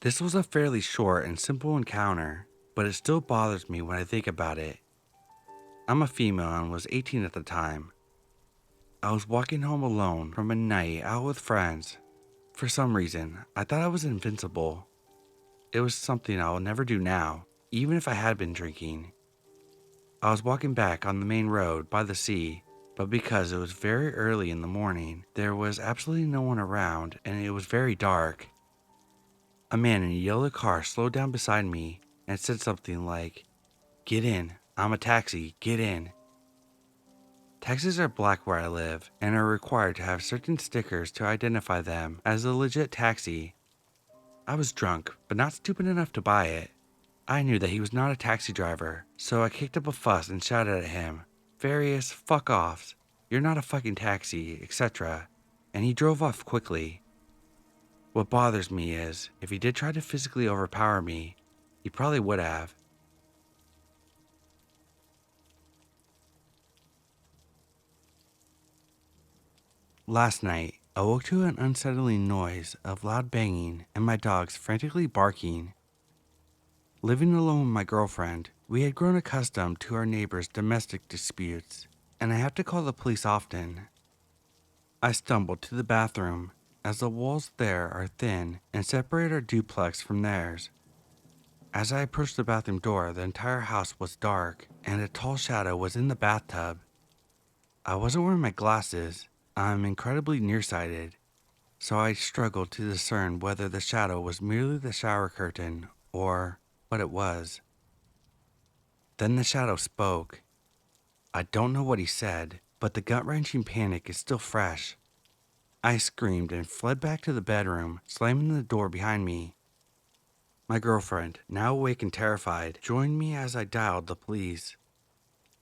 This was a fairly short and simple encounter, but it still bothers me when I think about it. I'm a female and was 18 at the time. I was walking home alone from a night out with friends. For some reason, I thought I was invincible. It was something I will never do now, even if I had been drinking. I was walking back on the main road by the sea, but because it was very early in the morning, there was absolutely no one around and it was very dark. A man in a yellow car slowed down beside me and said something like, "Get in, I'm a taxi, get in." Taxis are black where I live and are required to have certain stickers to identify them as a legit taxi. I was drunk, but not stupid enough to buy it. I knew that he was not a taxi driver, so I kicked up a fuss and shouted at him, various fuck offs, "You're not a fucking taxi," etc., and he drove off quickly. What bothers me is, if he did try to physically overpower me, he probably would have. Last night, I woke to an unsettling noise of loud banging and my dogs frantically barking. Living alone with my girlfriend, we had grown accustomed to our neighbors' domestic disputes, and I have to call the police often. I stumbled to the bathroom, as the walls there are thin and separate our duplex from theirs. As I approached the bathroom door, the entire house was dark, and a tall shadow was in the bathtub. I wasn't wearing my glasses. I'm incredibly nearsighted, so I struggled to discern whether the shadow was merely the shower curtain or what it was. Then the shadow spoke. I don't know what he said, but the gut-wrenching panic is still fresh. I screamed and fled back to the bedroom, slamming the door behind me. My girlfriend, now awake and terrified, joined me as I dialed the police.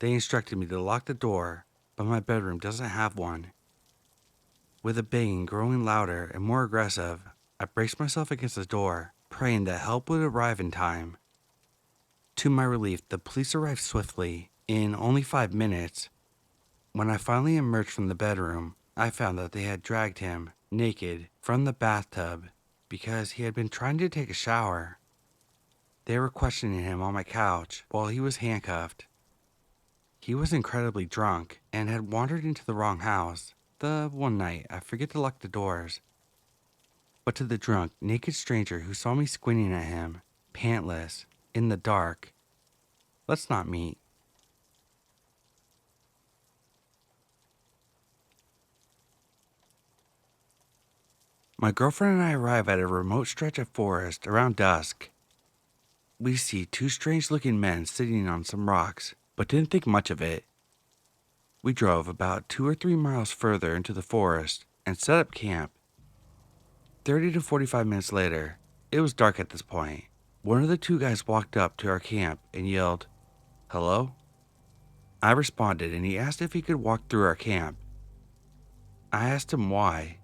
They instructed me to lock the door, but my bedroom doesn't have one. With the banging growing louder and more aggressive, I braced myself against the door, praying that help would arrive in time. To my relief, the police arrived swiftly, in only 5 minutes. When I finally emerged from the bedroom, I found that they had dragged him, naked, from the bathtub because he had been trying to take a shower. They were questioning him on my couch while he was handcuffed. He was incredibly drunk and had wandered into the wrong house. The one night I forget to lock the doors. But to the drunk, naked stranger who saw me squinting at him, pantless, in the dark, let's not meet. My girlfriend and I arrive at a remote stretch of forest around dusk. We see two strange-looking men sitting on some rocks, but didn't think much of it. We drove about 2 or 3 miles further into the forest and set up camp. 30 to 45 minutes later, it was dark at this point. One of the two guys walked up to our camp and yelled, "Hello?" I responded and he asked if he could walk through our camp. I asked him why,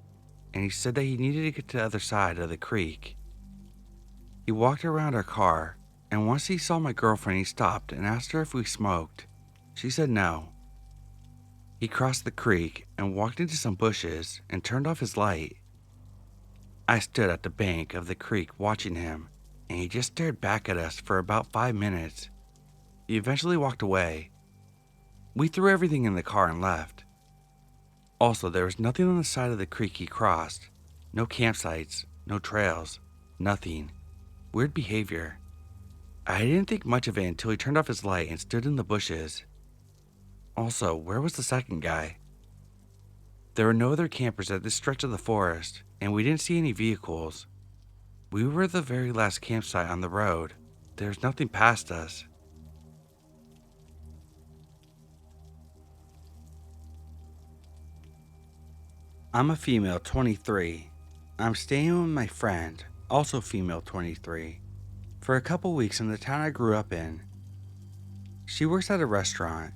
and he said that he needed to get to the other side of the creek. He walked around our car, and once he saw my girlfriend, he stopped and asked her if we smoked. She said no. He crossed the creek and walked into some bushes and turned off his light. I stood at the bank of the creek watching him, and he just stared back at us for about 5 minutes. He eventually walked away. We threw everything in the car and left. Also, there was nothing on the side of the creek he crossed. No campsites, no trails, nothing. Weird behavior. I didn't think much of it until he turned off his light and stood in the bushes. Also, where was the second guy? There were no other campers at this stretch of the forest, and we didn't see any vehicles. We were the very last campsite on the road. There's nothing past us. I'm a female 23. I'm staying with my friend, also female 23, for a couple weeks in the town I grew up in. She works at a restaurant.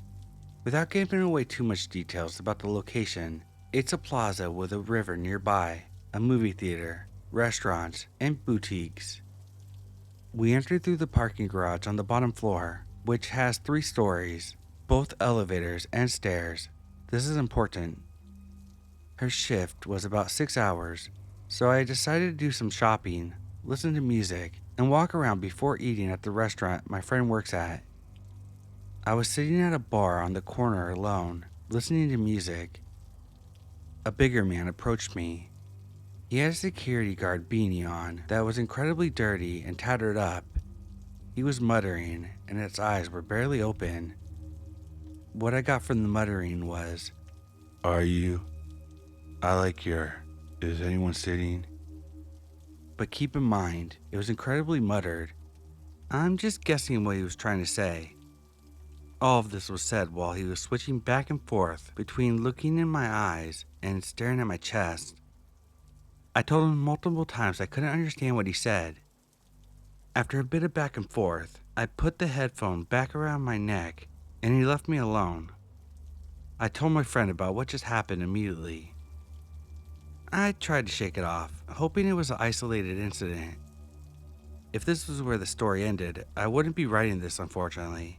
Without giving away too much details about the location, it's a plaza with a river nearby, a movie theater, restaurants, and boutiques. We entered through the parking garage on the bottom floor, which has 3 stories, both elevators and stairs. This is important. Her shift was about 6 hours, so I decided to do some shopping, listen to music, and walk around before eating at the restaurant my friend works at. I was sitting at a bar on the corner alone, listening to music. A bigger man approached me. He had a security guard beanie on that was incredibly dirty and tattered up. He was muttering, and his eyes were barely open. What I got from the muttering was, "Are you? I like your. Is anyone sitting?" But keep in mind, it was incredibly muttered. I'm just guessing what he was trying to say. All of this was said while he was switching back and forth between looking in my eyes and staring at my chest. I told him multiple times I couldn't understand what he said. After a bit of back and forth, I put the headphone back around my neck and he left me alone. I told my friend about what just happened immediately. I tried to shake it off, hoping it was an isolated incident. If this was where the story ended, I wouldn't be writing this, unfortunately.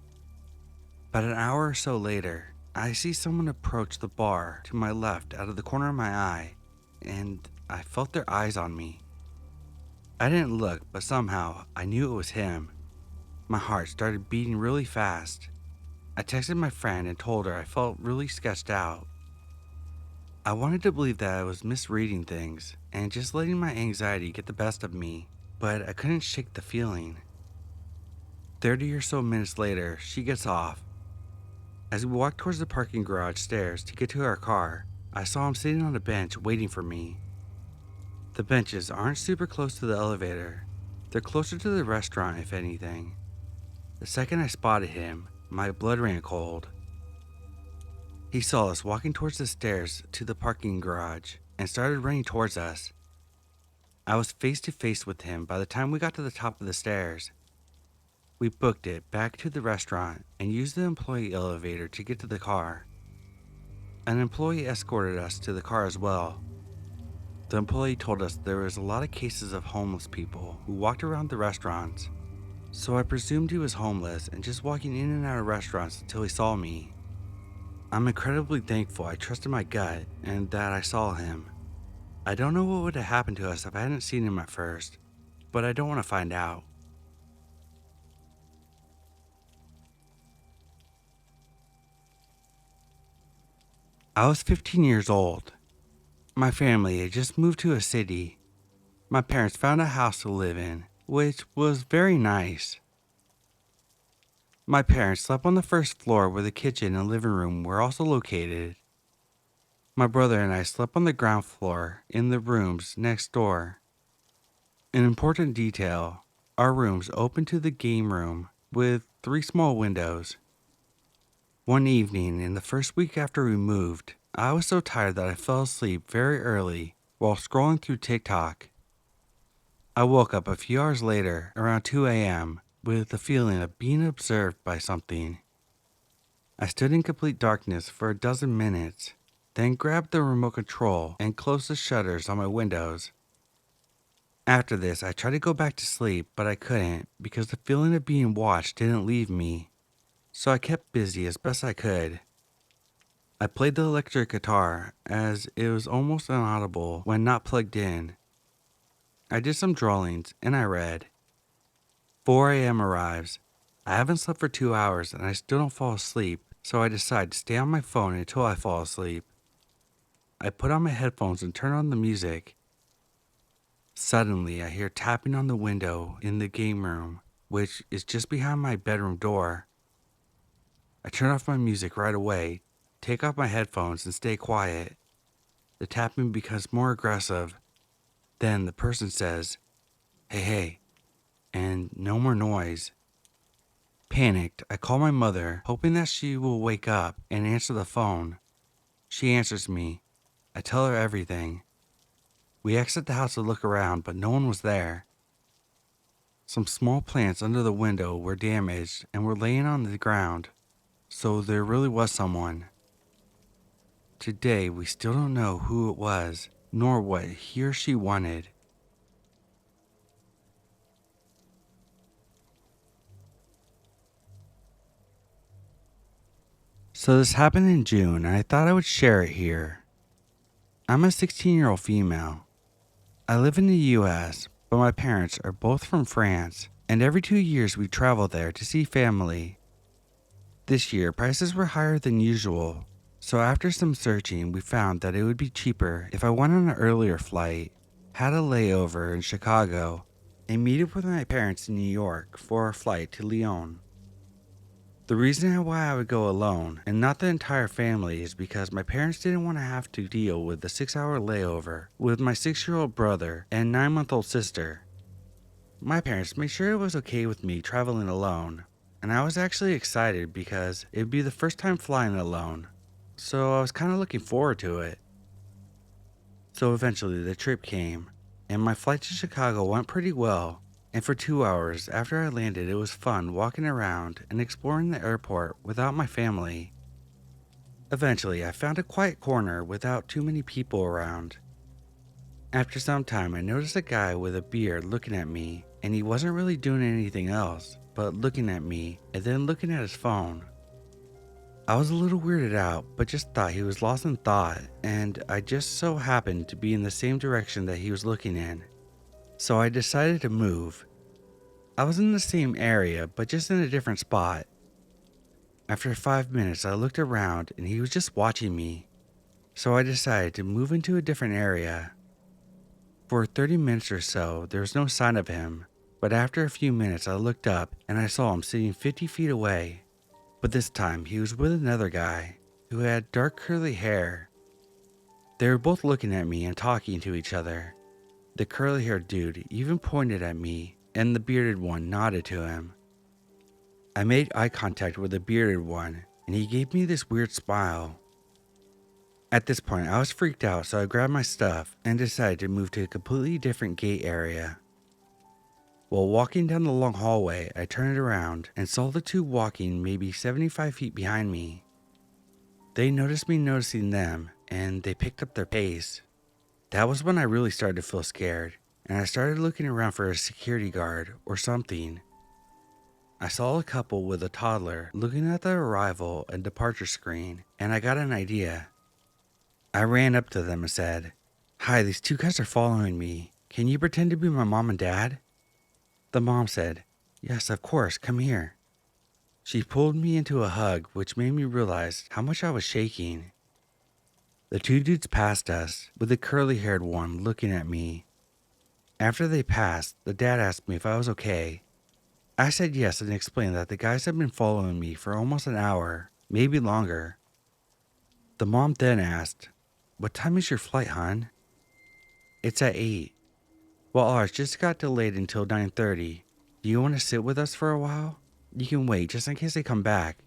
But an hour or so later, I see someone approach the bar to my left out of the corner of my eye, and I felt their eyes on me. I didn't look, but somehow I knew it was him. My heart started beating really fast. I texted my friend and told her I felt really sketched out. I wanted to believe that I was misreading things and just letting my anxiety get the best of me, but I couldn't shake the feeling. 30 or so minutes later, she gets off. As we walked towards the parking garage stairs to get to our car, I saw him sitting on a bench waiting for me. The benches aren't super close to the elevator. They're closer to the restaurant, if anything. The second I spotted him, my blood ran cold. He saw us walking towards the stairs to the parking garage and started running towards us. I was face to face with him by the time we got to the top of the stairs. We booked it back to the restaurant and used the employee elevator to get to the car. An employee escorted us to the car as well. The employee told us there was a lot of cases of homeless people who walked around the restaurants, so I presumed he was homeless and just walking in and out of restaurants until he saw me. I'm incredibly thankful I trusted my gut and that I saw him. I don't know what would have happened to us if I hadn't seen him at first, but I don't want to find out. I was 15 years old. My family had just moved to a city. My parents found a house to live in, which was very nice. My parents slept on the first floor where the kitchen and living room were also located. My brother and I slept on the ground floor in the rooms next door. An important detail, our rooms opened to the game room with 3 small windows. One evening in the first week after we moved, I was so tired that I fell asleep very early while scrolling through TikTok. I woke up a few hours later, around 2 a.m., with the feeling of being observed by something. I stood in complete darkness for a dozen minutes, then grabbed the remote control and closed the shutters on my windows. After this, I tried to go back to sleep, but I couldn't because the feeling of being watched didn't leave me. So I kept busy as best I could. I played the electric guitar as it was almost inaudible when not plugged in. I did some drawings and I read. 4 a.m. arrives. I haven't slept for 2 hours and I still don't fall asleep, so I decide to stay on my phone until I fall asleep. I put on my headphones and turn on the music. Suddenly, I hear tapping on the window in the game room, which is just behind my bedroom door. I turn off my music right away, take off my headphones, and stay quiet. The tapping becomes more aggressive. Then the person says, "Hey, hey," and no more noise. Panicked, I call my mother, hoping that she will wake up and answer the phone. She answers me. I tell her everything. We exit the house to look around, but no one was there. Some small plants under the window were damaged and were laying on the ground, so there really was someone. Today, we still don't know who it was, nor what he or she wanted. So this happened in June, and I thought I would share it here. I'm a 16-year-old female. I live in the US, but my parents are both from France, and every 2 years we travel there to see family. This year, prices were higher than usual, so after some searching, we found that it would be cheaper if I went on an earlier flight, had a layover in Chicago, and meet up with my parents in New York for our flight to Lyon. The reason why I would go alone and not the entire family is because my parents didn't want to have to deal with the 6-hour layover with my 6-year-old brother and 9-month-old sister. My parents made sure it was okay with me traveling alone, and I was actually excited because it would be the first time flying alone, so I was kind of looking forward to it. So eventually the trip came, and my flight to Chicago went pretty well, and for 2 hours after I landed it was fun walking around and exploring the airport without my family. Eventually I found a quiet corner without too many people around. After some time I noticed a guy with a beard looking at me, and he wasn't really doing anything else but looking at me and then looking at his phone. I was a little weirded out, but just thought he was lost in thought, and I just so happened to be in the same direction that he was looking in. So I decided to move. I was in the same area, but just in a different spot. After 5 minutes, I looked around and he was just watching me. So I decided to move into a different area. For 30 minutes or so, there was no sign of him, but after a few minutes, I looked up and I saw him sitting 50 feet away. But this time, he was with another guy who had dark curly hair. They were both looking at me and talking to each other. The curly-haired dude even pointed at me, and the bearded one nodded to him. I made eye contact with the bearded one, and he gave me this weird smile. At this point, I was freaked out, so I grabbed my stuff and decided to move to a completely different gate area. While walking down the long hallway, I turned around and saw the two walking maybe 75 feet behind me. They noticed me noticing them, and they picked up their pace. That was when I really started to feel scared, and I started looking around for a security guard or something. I saw a couple with a toddler looking at the arrival and departure screen, and I got an idea. I ran up to them and said, "Hi, these two guys are following me. Can you pretend to be my mom and dad?" The mom said, "Yes, of course, come here." She pulled me into a hug, which made me realize how much I was shaking. The two dudes passed us, with the curly-haired one looking at me. After they passed, the dad asked me if I was okay. I said yes and explained that the guys had been following me for almost an hour, maybe longer. The mom then asked, "What time is your flight, hon?" "It's at 8. Well, ours just got delayed until 9:30. Do you want to sit with us for a while? You can wait just in case they come back."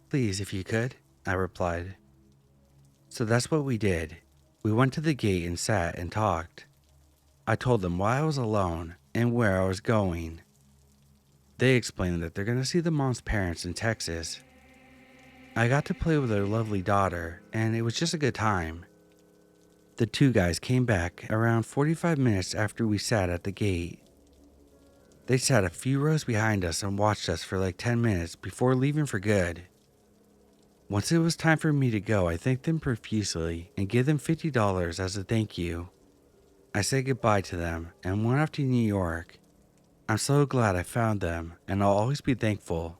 "Please, if you could," I replied. So that's what we did. We went to the gate and sat and talked. I told them why I was alone and where I was going. They explained that they're going to see the mom's parents in Texas. I got to play with their lovely daughter, and it was just a good time. The two guys came back around 45 minutes after we sat at the gate. They sat a few rows behind us and watched us for like 10 minutes before leaving for good. Once it was time for me to go, I thanked them profusely and gave them $50 as a thank you. I said goodbye to them and went off to New York. I'm so glad I found them, and I'll always be thankful.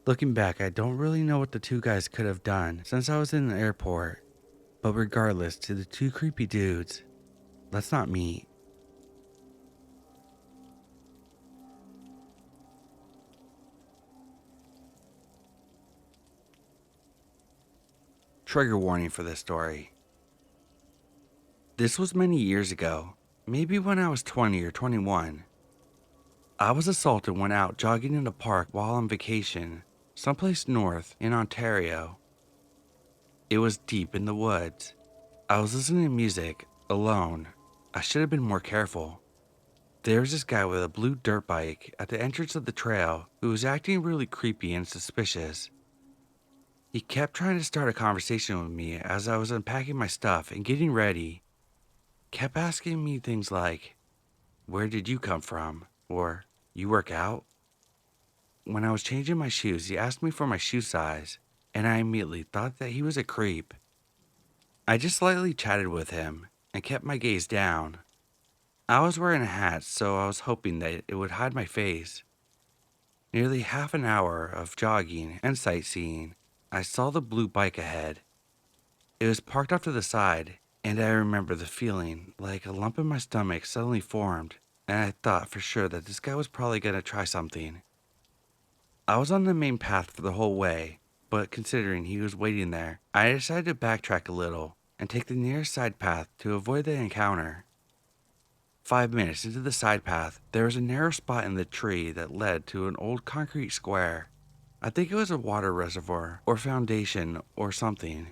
Looking back, I don't really know what the two guys could have done since I was in the airport, but regardless, to the two creepy dudes, let's not meet. Trigger warning for this story. This was many years ago, maybe when I was 20 or 21. I was assaulted when out jogging in a park while on vacation, someplace north in Ontario. It was deep in the woods. I was listening to music, alone. I should have been more careful. There was this guy with a blue dirt bike at the entrance of the trail who was acting really creepy and suspicious. He kept trying to start a conversation with me as I was unpacking my stuff and getting ready. Kept asking me things like, "Where did you come from?" or "You work out?" When I was changing my shoes, he asked me for my shoe size, and I immediately thought that he was a creep. I just slightly chatted with him and kept my gaze down. I was wearing a hat, so I was hoping that it would hide my face. Nearly half an hour of jogging and sightseeing, I saw the blue bike ahead. It was parked off to the side, and I remember the feeling like a lump in my stomach suddenly formed, and I thought for sure that this guy was probably going to try something. I was on the main path for the whole way, but considering he was waiting there, I decided to backtrack a little and take the nearest side path to avoid the encounter. 5 minutes into the side path, there was a narrow spot in the tree that led to an old concrete square. I think it was a water reservoir or foundation or something.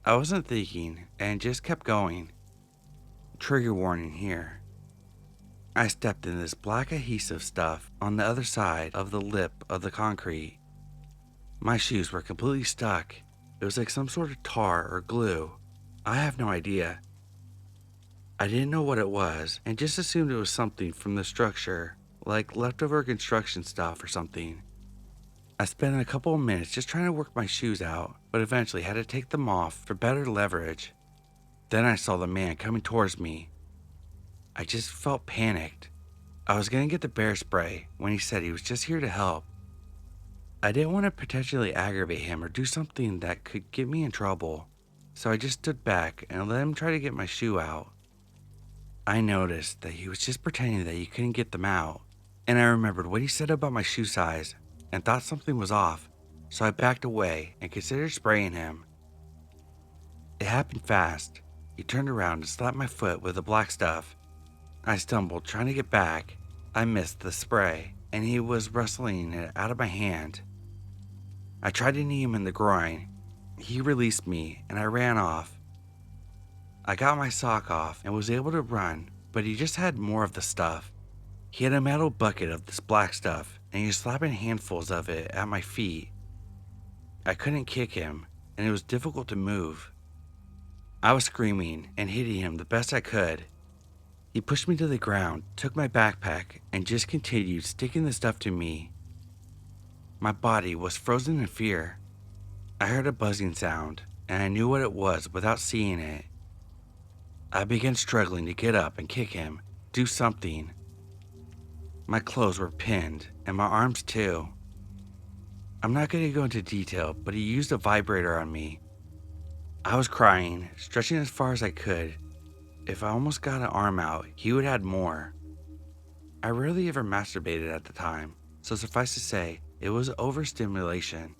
I wasn't thinking and just kept going. Trigger warning here. I stepped in this black adhesive stuff on the other side of the lip of the concrete. My shoes were completely stuck. It was like some sort of tar or glue. I have no idea. I didn't know what it was and just assumed it was something from the structure, like leftover construction stuff or something. I spent a couple of minutes just trying to work my shoes out, but eventually had to take them off for better leverage. Then I saw the man coming towards me. I just felt panicked. I was going to get the bear spray when he said he was just here to help. I didn't want to potentially aggravate him or do something that could get me in trouble, so I just stood back and let him try to get my shoe out. I noticed that he was just pretending that he couldn't get them out, and I remembered what he said about my shoe size and thought something was off, so I backed away and considered spraying him. It happened fast. He turned around and slapped my foot with the black stuff. I stumbled trying to get back. I missed the spray, and he was wrestling it out of my hand. I tried to knee him in the groin. He released me, and I ran off. I got my sock off and was able to run, but he just had more of the stuff. He had a metal bucket of this black stuff, and he was slapping handfuls of it at my feet. I couldn't kick him, and it was difficult to move. I was screaming and hitting him the best I could. He pushed me to the ground, took my backpack, and just continued sticking the stuff to me. My body was frozen in fear. I heard a buzzing sound, and I knew what it was without seeing it. I began struggling to get up and kick him, do something. My clothes were pinned, and my arms too. I'm not going to go into detail, but he used a vibrator on me. I was crying, stretching as far as I could. If I almost got an arm out, he would add more. I rarely ever masturbated at the time, so suffice to say, it was overstimulation.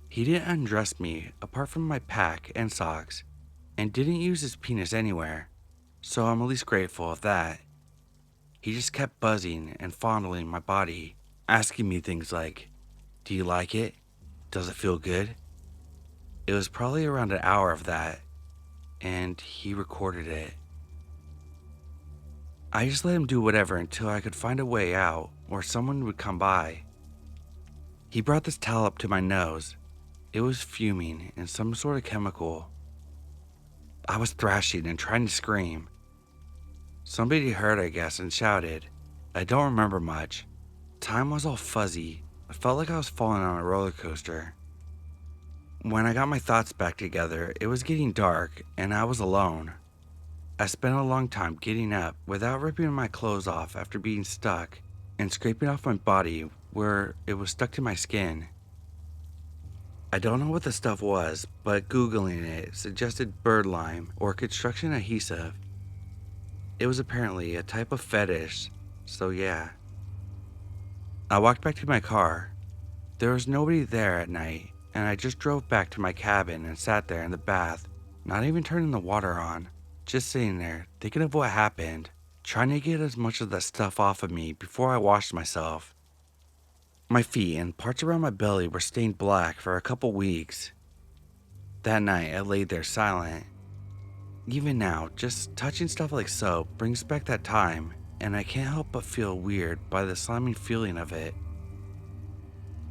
He didn't undress me apart from my pack and socks, and didn't use his penis anywhere, so I'm at least grateful of that. He just kept buzzing and fondling my body, asking me things like, "Do you like it? Does it feel good?" It was probably around an hour of that, and he recorded it. I just let him do whatever until I could find a way out or someone would come by. He brought this towel up to my nose. It was fuming in some sort of chemical. I was thrashing and trying to scream. Somebody heard, I guess, and shouted. I don't remember much. Time was all fuzzy. I felt like I was falling on a roller coaster. When I got my thoughts back together, it was getting dark and I was alone. I spent a long time getting up without ripping my clothes off after being stuck and scraping off my body where it was stuck to my skin. I don't know what the stuff was, but Googling it suggested bird lime or construction adhesive. It was apparently a type of fetish, so yeah. I walked back to my car. There was nobody there at night, and I just drove back to my cabin and sat there in the bath, not even turning the water on, just sitting there thinking of what happened, trying to get as much of that stuff off of me before I washed myself. My feet and parts around my belly were stained black for a couple weeks. That night, I laid there silent. Even now, just touching stuff like soap brings back that time, and I can't help but feel weird by the slimy feeling of it.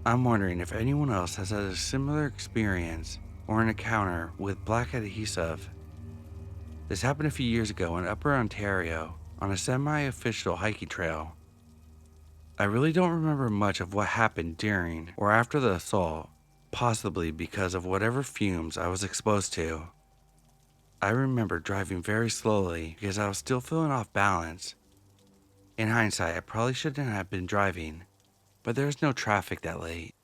I'm wondering if anyone else has had a similar experience or an encounter with black adhesive. This happened a few years ago in Upper Ontario on a semi-official hiking trail. I really don't remember much of what happened during or after the assault, possibly because of whatever fumes I was exposed to. I remember driving very slowly because I was still feeling off balance. In hindsight, I probably shouldn't have been driving, but there was no traffic that late.